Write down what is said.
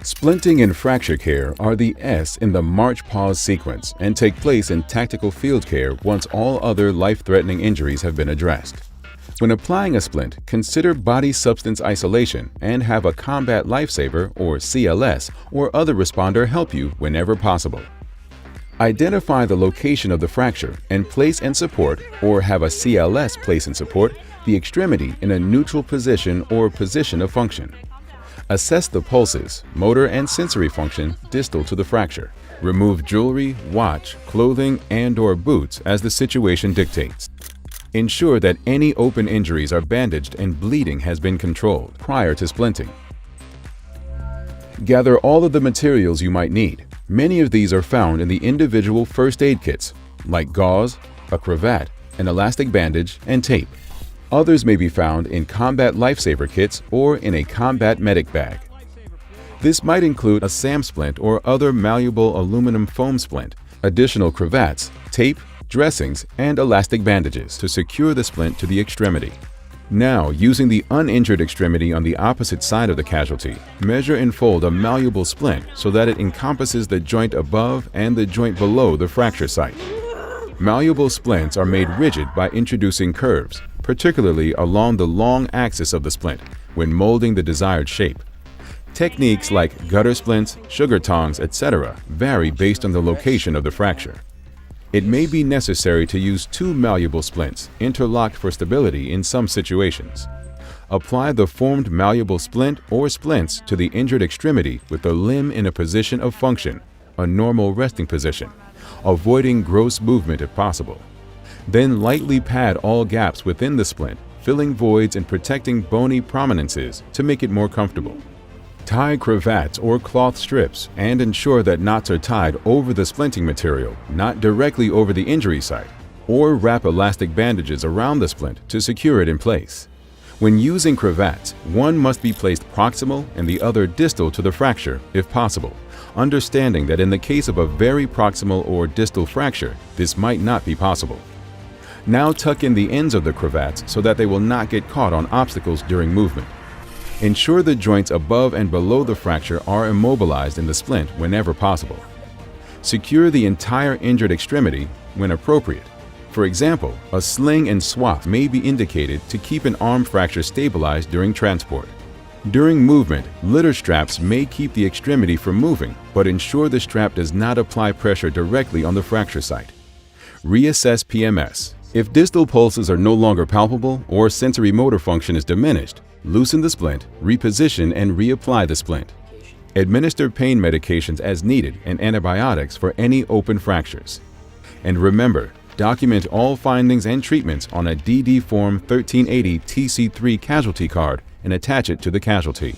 Splinting and fracture care are the S in the march-pause sequence and take place in tactical field care once all other life-threatening injuries have been addressed. When applying a splint, consider body substance isolation and have a combat lifesaver or CLS or other responder help you whenever possible. Identify the location of the fracture and place and support, or have a CLS place and support, the extremity in a neutral position or position of function. Assess the pulses, motor and sensory function distal to the fracture. Remove jewelry, watch, clothing, and/or boots as the situation dictates. Ensure that any open injuries are bandaged and bleeding has been controlled prior to splinting. Gather all of the materials you might need. Many of these are found in the individual first aid kits, like gauze, a cravat, an elastic bandage, and tape. Others may be found in combat lifesaver kits or in a combat medic bag. This might include a SAM splint or other malleable aluminum foam splint, additional cravats, tape, dressings, and elastic bandages to secure the splint to the extremity. Now, using the uninjured extremity on the opposite side of the casualty, measure and fold a malleable splint so that it encompasses the joint above and the joint below the fracture site. Malleable splints are made rigid by introducing curves, particularly along the long axis of the splint, when molding the desired shape. Techniques like gutter splints, sugar tongs, etc. vary based on the location of the fracture. It may be necessary to use two malleable splints, interlocked for stability in some situations. Apply the formed malleable splint or splints to the injured extremity with the limb in a position of function, a normal resting position, avoiding gross movement if possible. Then lightly pad all gaps within the splint, filling voids and protecting bony prominences to make it more comfortable. Tie cravats or cloth strips and ensure that knots are tied over the splinting material, not directly over the injury site, or wrap elastic bandages around the splint to secure it in place. When using cravats, one must be placed proximal and the other distal to the fracture if possible, understanding that in the case of a very proximal or distal fracture, this might not be possible. Now tuck in the ends of the cravats so that they will not get caught on obstacles during movement. Ensure the joints above and below the fracture are immobilized in the splint whenever possible. Secure the entire injured extremity when appropriate. For example, a sling and swap may be indicated to keep an arm fracture stabilized during transport. During movement, litter straps may keep the extremity from moving, but ensure the strap does not apply pressure directly on the fracture site. Reassess PMS. If distal pulses are no longer palpable or sensory motor function is diminished, loosen the splint, reposition and reapply the splint. Administer pain medications as needed and antibiotics for any open fractures. And remember, document all findings and treatments on a DD Form 1380 TC3 casualty card and attach it to the casualty.